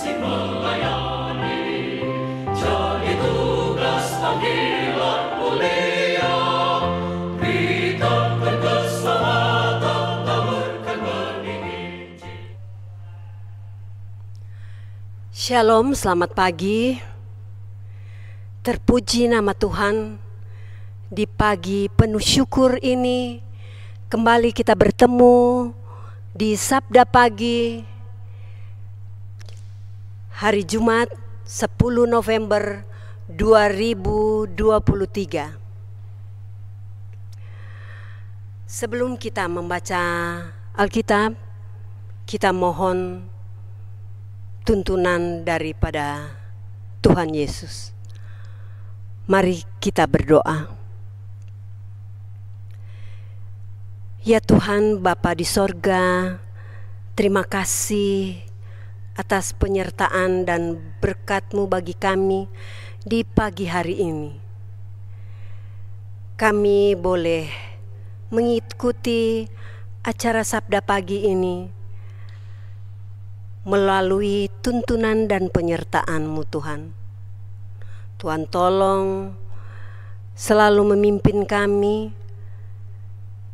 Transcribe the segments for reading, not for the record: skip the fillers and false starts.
rajin melayani, jadi tugas panggilan mulia, beritakan keselamatan, taburkan benih Injil. Shalom, selamat pagi. Terpuji nama Tuhan. Di pagi penuh syukur ini kembali kita bertemu di Sabda Pagi hari Jumat 10 November 2023. Sebelum kita membaca Alkitab, kita mohon tuntunan daripada Tuhan Yesus. Mari kita berdoa. Ya Tuhan Bapa di sorga, terima kasih atas penyertaan dan berkat-Mu bagi kami di pagi hari ini. Kami boleh mengikuti acara Sabda Pagi ini melalui tuntunan dan penyertaan-Mu Tuhan. Tuhan tolong selalu memimpin kami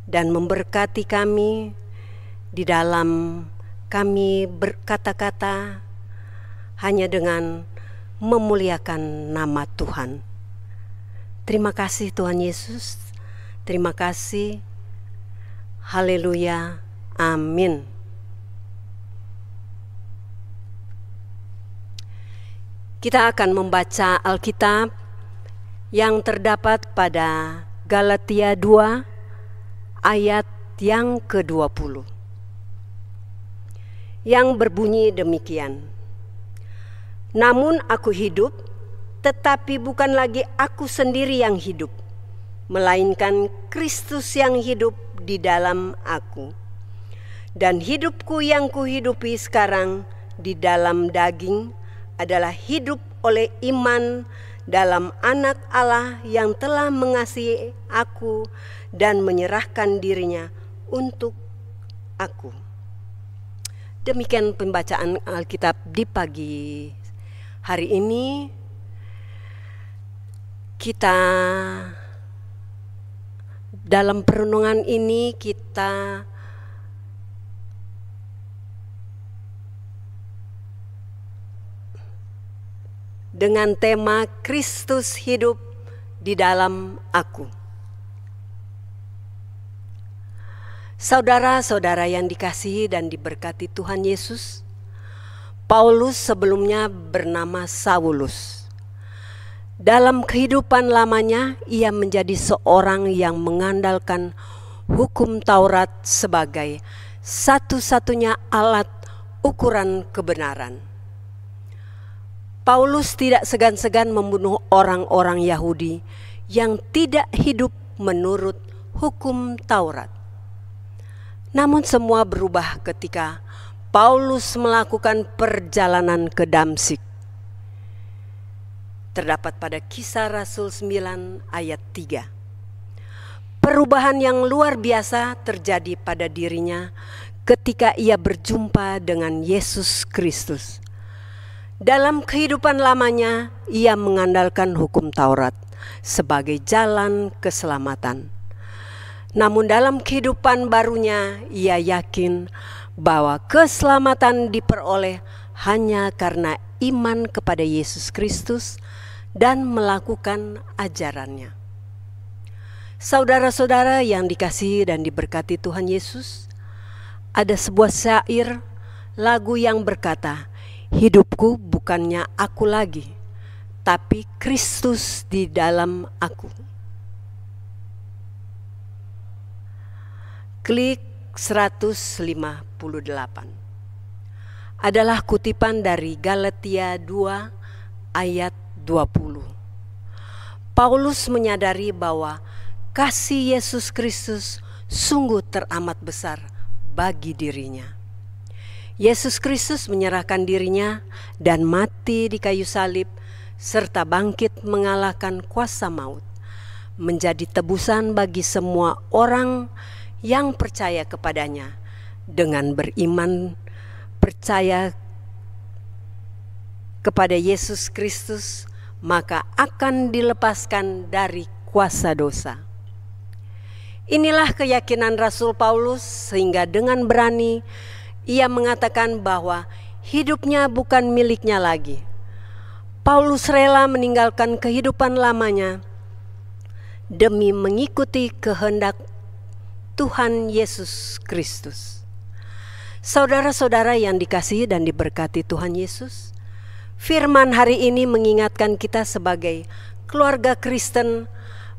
dan memberkati kami di dalam kami berkata-kata hanya dengan memuliakan nama Tuhan. Terima kasih Tuhan Yesus. Terima kasih. Haleluya. Amin. Kita akan membaca Alkitab yang terdapat pada Galatia 2 ayat yang ke-20 yang berbunyi demikian. Namun aku hidup, tetapi bukan lagi aku sendiri yang hidup, melainkan Kristus yang hidup di dalam aku. Dan hidupku yang kuhidupi sekarang di dalam daging adalah hidup oleh iman dalam Anak Allah yang telah mengasihi aku dan menyerahkan dirinya untuk aku. Demikian pembacaan Alkitab di pagi hari ini. Kita dalam perenungan ini kita dengan tema Kristus hidup di dalam aku. Saudara-saudara yang dikasihi dan diberkati Tuhan Yesus, Paulus sebelumnya bernama Saulus. Dalam kehidupan lamanya, ia menjadi seorang yang mengandalkan hukum Taurat sebagai satu-satunya alat ukuran kebenaran. Paulus tidak segan-segan membunuh orang-orang Yahudi yang tidak hidup menurut hukum Taurat. Namun semua berubah ketika Paulus melakukan perjalanan ke Damsyik. Terdapat pada Kisah Rasul 9 ayat 3. Perubahan yang luar biasa terjadi pada dirinya ketika ia berjumpa dengan Yesus Kristus. Dalam kehidupan lamanya, ia mengandalkan hukum Taurat sebagai jalan keselamatan. Namun dalam kehidupan barunya, ia yakin bahwa keselamatan diperoleh hanya karena iman kepada Yesus Kristus dan melakukan ajarannya. Saudara-saudara yang dikasihi dan diberkati Tuhan Yesus, ada sebuah syair lagu yang berkata, hidupku bukannya aku lagi, tapi Kristus di dalam aku. Klik 158 adalah kutipan dari Galatia 2 ayat 20. Paulus menyadari bahwa kasih Yesus Kristus sungguh teramat besar bagi dirinya. Yesus Kristus menyerahkan dirinya dan mati di kayu salib serta bangkit mengalahkan kuasa maut, menjadi tebusan bagi semua orang yang percaya kepadanya dengan beriman percaya kepada Yesus Kristus, maka akan dilepaskan dari kuasa dosa. Inilah keyakinan Rasul Paulus, sehingga dengan berani ia mengatakan bahwa hidupnya bukan miliknya lagi. Paulus rela meninggalkan kehidupan lamanya demi mengikuti kehendak Tuhan Yesus Kristus. Saudara-saudara yang dikasihi dan diberkati Tuhan Yesus, firman hari ini mengingatkan kita sebagai keluarga Kristen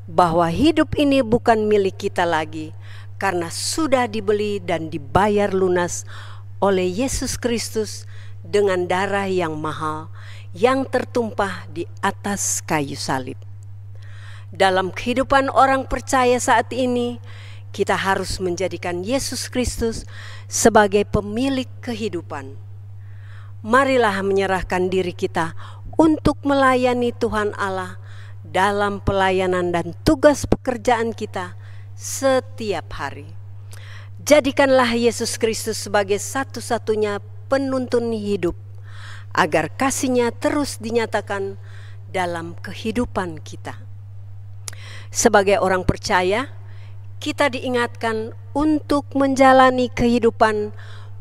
bahwa hidup ini bukan milik kita lagi, karena sudah dibeli dan dibayar lunas oleh Yesus Kristus dengan darah yang mahal yang tertumpah di atas kayu salib. Dalam kehidupan orang percaya saat ini, kita harus menjadikan Yesus Kristus sebagai pemilik kehidupan. Marilah menyerahkan diri kita untuk melayani Tuhan Allah dalam pelayanan dan tugas pekerjaan kita setiap hari. Jadikanlah Yesus Kristus sebagai satu-satunya penuntun hidup, agar kasih-Nya terus dinyatakan dalam kehidupan kita. Sebagai orang percaya, kita diingatkan untuk menjalani kehidupan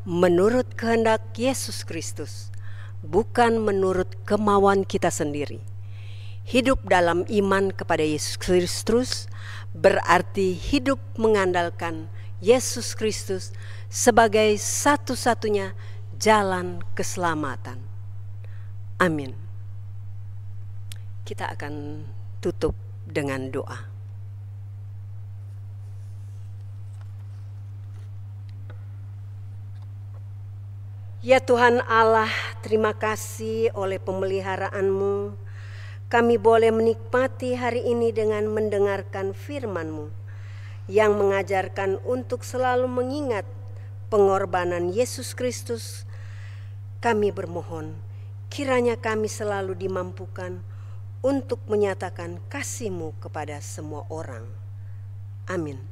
menurut kehendak Yesus Kristus, bukan menurut kemauan kita sendiri. Hidup dalam iman kepada Yesus Kristus berarti hidup mengandalkan Yesus Kristus sebagai satu-satunya jalan keselamatan. Amin. Kita akan tutup dengan doa. Ya Tuhan Allah, terima kasih oleh pemeliharaanmu, kami boleh menikmati hari ini dengan mendengarkan firman-Mu yang mengajarkan untuk selalu mengingat pengorbanan Yesus Kristus. Kami bermohon, kiranya kami selalu dimampukan untuk menyatakan kasih-Mu kepada semua orang. Amin.